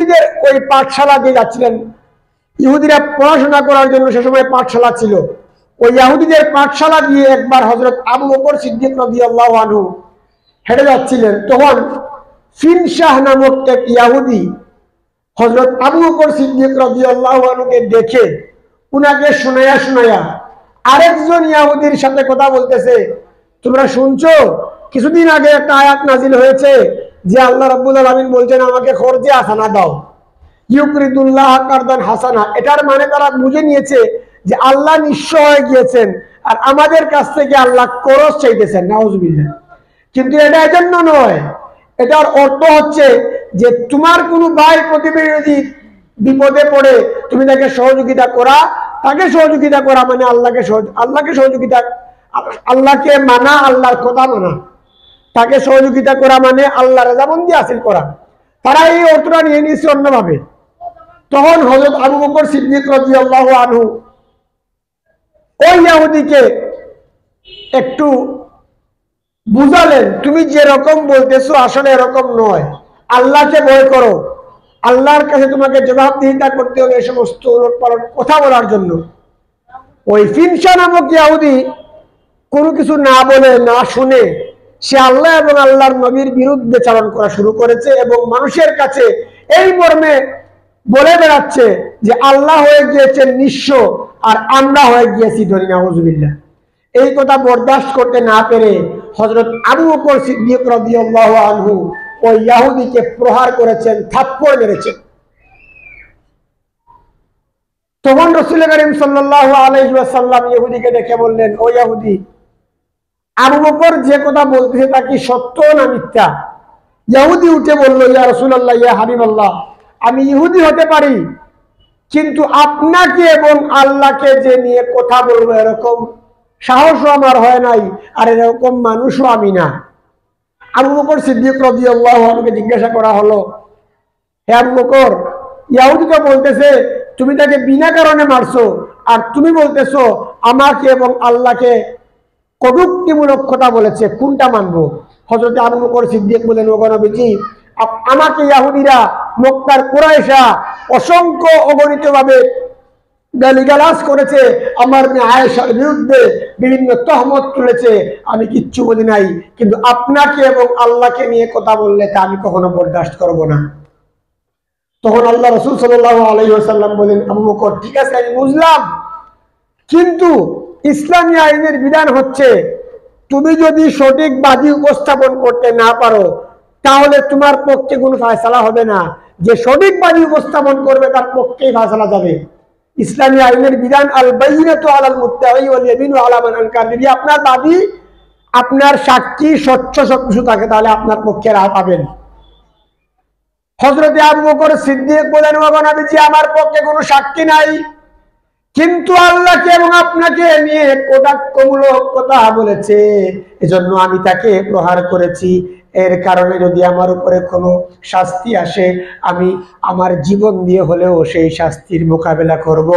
ইহুদিদের ওই পাঠশালা দিয়ে যাচ্ছিলেন। ইহুদিরা পড়াশোনা করার জন্য সে সময় পাঠশালা ছিল। ওই ইহুদিদের পাঠশালা দিয়ে একবার হযরত আবু বকর সিদ্দিক রাদিয়াল্লাহু আনহু হেঁটে যাচ্ছিলেন। তখন ফিনশাহ নামক এক ইহুদি হযরত আবু বকর সিদ্দিক রাদিয়াল্লাহু আনহুকে দেখে উনাকে শোনায়া আরেকজন ইহুদির সাথে কথা বলতেছে, তোমরা শুনছো কিছুদিন আগে একটা আয়াত নাজিল হয়েছে যে আল্লাহ রাব্বুল আলামিন বলছেন আমাকে খরচে হাসানা দাও, ইউকরিদুল্লাহ কারদান হাসানা। এটার মানে তারা বুঝে নিয়েছে যে আল্লাহ নিঃস্ব হয়ে গিয়েছেন আর আমাদের কাছ থেকে আল্লাহ খরচ চাইতেছেন, নাউজুবিল্লাহ। কিন্তু এটা এজন্য নয়, এটার অর্থ হচ্ছে যে তোমার কোনো ভাই প্রতিবেশী বিপদে পড়ে তুমি তাকে সহযোগিতা করা, তাকে সহযোগিতা করা মানে আল্লাহকে সহযোগিতা, আল্লাহকে মানা, আল্লাহর কথা মানা। তাকে সহযোগিতা করা মানে আল্লাহ রাজামন্দি হাসিল করা। তারা এই অর্থটা নিয়ে নিয়েছে অন্যভাবে। তখন হযরত আবু বকর সিদ্দিক রাদিয়াল্লাহু আনহু ওই ইহুদিকে একটু বুঝালেন, তুমি যেরকম বলতেছো আসলে এরকম নয়, আল্লাহকে ভয় করো, আল্লাহর কাছে তোমাকে জবাবদিহিতা করতে হবে এই সমস্ত উলটপালট কথা বলার জন্য। ওই ফিনশা নামক ইহুদি কোনো কিছু না বলে না শুনে সে আল্লাহ এবং আল্লাহর নবীর বিরুদ্ধে চালন করা শুরু করেছে এবং মানুষের কাছে এই মর্মে বলে বেড়াচ্ছে যে আল্লাহ হয়ে গিয়েছেন নিঃস্ব আর আমরা হয়ে গিয়েছি ধনী, নাউজুবিল্লাহ। এই কথা বরদাস্ত করতে না পেরে হযরত আবু বকর সিদ্দিক রাদিয়াল্লাহু আনহু ওই ইহুদিকে প্রহার করেছেন, থাপ্পড় মেরেছেন। তখন রাসূল করিম সাল্লাল্লাহু আলাইহি ওয়াসাল্লাম ইহুদিকে ডেকে বললেন, ও ইহুদি, আবু বকর যে কথা বলতেছে তা কি সত্য না মিথ্যা? ইহুদি উঠে বলল, ইয়া রাসূলুল্লাহ, ইয়া হাবিবাল্লাহ, আমি ইহুদি হতে পারি কিন্তু আপনাকে এবং আল্লাহকে যে নিয়ে কথা বলবো এরকম সাহসও আমার হয় নাই, আর এরকম মানুষও আমি না। আবু বকর সিদ্দিক রাদিয়াল্লাহু আনহুকে জিজ্ঞাসা করা হলো, হে আবু বকর, ইহুদি তো বলতেছে তুমি তাকে বিনা কারণে মারছো, আর তুমি বলতেছো আমাকে এবং আল্লাহকে কটূক্তিমূলক কথা বলেছে, কোনটা মানবো? হযরত আবু বকর সিদ্দিক বলেন, ওগো নবীজি, আমাকে ইহুদিরা মক্কার কুরাইশা অসংখ্য অগণিতভাবে গালিগালাজ করেছে, আমার মেয়ে আয়েশার বিরুদ্ধে বিভিন্ন তহমত তুলেছে, আমি কিচ্ছু বলি নাই, কিন্তু আপনাকে এবং আল্লাহকে নিয়ে কথা বললে তা আমি কখনো বরদাস্ত করব না। তখন আল্লাহ রাসূল সাল্লাল্লাহু আলাইহি ওয়াসাল্লাম বলেন, আবু বকর, ঠিক আছে আমি বুঝলাম, কিন্তু ইসলামী আইনের বিধান হচ্ছে তুমি যদি সঠিক বাদী উপস্থাপন করতে না পারো তাহলে তোমার পক্ষে কোনো ফয়সালা হবে না, যে সঠিক বাদী উপস্থাপন করবে তার পক্ষেই ফয়সালা যাবে। ইসলামী আইনের বিধান আল বাইয়িনাতু আলাল মুত্তাই ওয়াল ইয়ামিনু আলা মান আনকার। যদি আপনার বাদী, আপনার সাক্ষী স্বচ্ছ সবকিছু থাকে তাহলে আপনার পক্ষে রায় পাবেন। হযরত আবু বকর সিদ্দিক বলেন, ওগো নবীজি, আমার পক্ষে কোনো সাক্ষী নাই, কিন্তু আল্লাহকে এবং আপনাকে নিয়ে কটাক্ষমূলক কথা বলেছে, এজন্য আমি তাকে প্রহার করেছি। এর কারণে যদি আমার উপরে কোনো শাস্তি আসে আমি আমার জীবন দিয়ে হলেও সেই শাস্তির মোকাবেলা করব।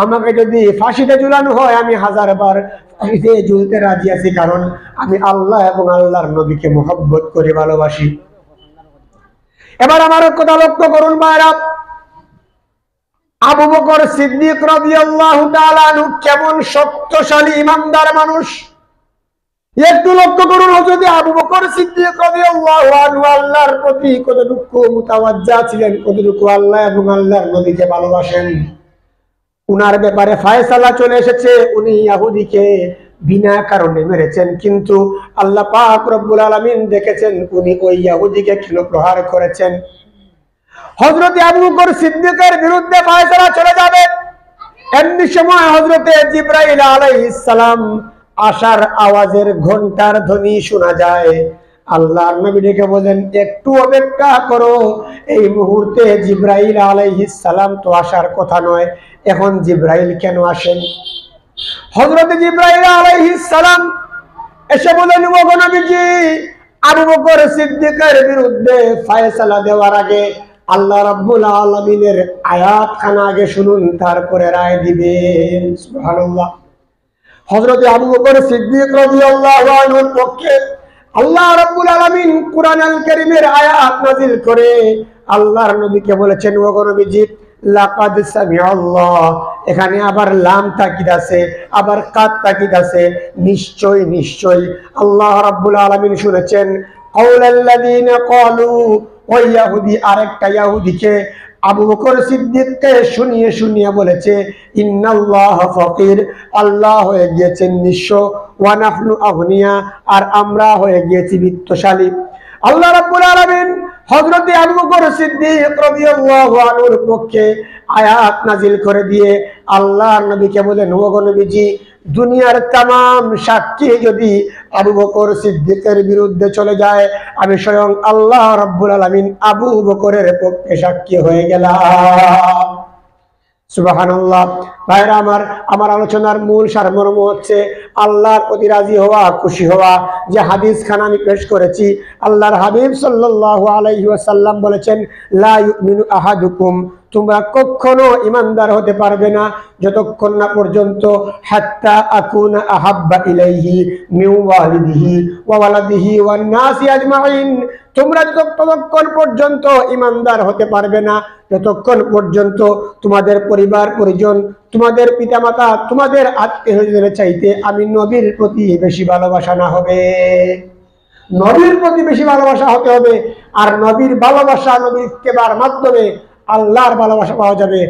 আমাকে যদি ফাঁসিতে ঝুলানো হয় আমি 1000 বার ফাঁসিতে ঝুলতে রাজি আছি, কারণ আমি আল্লাহ এবং আল্লাহর নবীকে মহব্বত করে ভালোবাসি। এবার আমার কথা লক্ষ্য করুন ভাইরা, আবু বকর সিদ্দিক রাদিয়াল্লাহু তাআলা আনহু কেমন শক্তিশালী ইমানদার মানুষ একটু লক্ষ্য করুন। হযরত আবু বকর সিদ্দিক রাদিয়াল্লাহু আনহু আল্লাহর প্রতি কতটুকু মুতাওয়াজ্জা ছিলেন, কতটুকু আল্লাহ এবং আল্লাহর নবীকে ভালোবাসেন। উনার ব্যাপারে ফয়সালা চলে এসেছে, উনি ইহুদিকে বিনা কারণে মেরেছেন, কিন্তু আল্লাহ পাক রব্বুল আলামিন দেখেছেন উনি ওই ইহুদিকে কেন প্রহার করেছেন। হযরত আবু বকর সিদ্দিকের বিরুদ্ধে ফয়সালা চলে যাবে, এমনি সময় হযরত জিবরাইল আলাইহিস সালাম আসার আওয়াজের ঘন্টার ধ্বনি শোনা যায়। আল্লাহর নবী ডেকে বলেন, একটু অপেক্ষা করো, এই মুহূর্তে জিবরাইল আলাইহিস সালাম তো আসার কথা নয়, এখন জিবরাইল কেন আসেন? হযরত জিবরাইল আলাইহিস সালাম এসে বলেন, ওগো নবীজি, আবু বকর সিদ্দিকের বিরুদ্ধে ফয়সালা দেওয়ার আগে আল্লাহ রাব্বুল আলামিনের আয়াত খানা আগে শুনুন, তারপরে রায় দিবেন। সুবহানাল্লাহ। হযরত আবু বকর সিদ্দিক রাদিয়াল্লাহু আনহুর পক্ষে আল্লাহ রাব্বুল আলামিন কুরআনুল কারীমের আয়াত নাযিল করে আল্লাহর নবীকে বলেছেন, ওগো নবীজি লাকাদ সামিআল্লাহ, এখানে আবার লাম তাকিদ আছে, আবার কাদ তাকিদ আছে, নিশ্চয় নিশ্চয় আল্লাহ রাব্বুল আলামিন শুনেছেন কাউলাল্লাযিনা ক্বালু, ওই ইহুদি আরেকটা ইহুদিকে আবু বকর সিদ্দিককে শুনিয়ে শুনিয়ে বলেছে, ইন্নাল্লাহ ফাকির, আল্লাহ হয়ে গিয়েছেন নিঃস্ব, ওয়া নাহনু আগনিয়া, আর আমরা হয়ে গিয়েছি বিত্তশালী। আল্লাহ রাব্বুল আলামিন হযরত আবু বকর সিদ্দিক রাদিয়াল্লাহু আনহুর পক্ষে আয়াত নাজিল করে দিয়ে আল্লাহর নবীকে বলেন, ওগো নবীজি দুনিয়ার तमाम সাক্ষী যদি আবু বকর সিদ্দিকের বিরুদ্ধে চলে যায়, আমি স্বয়ং আল্লাহ রাব্বুল আলামিন আবু বকরের পক্ষে সাক্ষী হয়ে গেলাম। সুবহানাল্লাহ। ভাইরা আমার আলোচনার মূল সারমর্ম হচ্ছে আল্লাহর প্রতি রাজি হওয়া, খুশি হওয়া। যে হাদিস খান আমি পেশ করেছি, আল্লাহর হাবিব সাল্লাল্লাহু আলাইহি ওয়াসাল্লাম বলেছেন, লা ইউমিনু আহাদুকুম, তোমরা কখনো ইমানদার হতে পারবে না যতক্ষণ না পর্যন্ত হাত্তা আকুনা আহাব্বা ইলাইহি মিন ওয়ালিদিহি ওয়া ওয়ালাদিহি ওয়ান নাসি আজমাইন, তোমরা যতক্ষণ পর্যন্ত ইমানদার হতে পারবে না যতক্ষণ পর্যন্ত তোমাদের পরিবার পরিজন, তোমাদের পিতামাতা, তোমাদের আত্মীয়স্বজনের চাইতে আমি নবীর প্রতি বেশি ভালোবাসা না হবে। নবীর প্রতি বেশি ভালোবাসা হতে হবে। আর নবীর ভালোবাসা, নবীর ইত্তেবার মাধ্যমে আল্লাহর ভালোবাসা পাওয়া যাবে।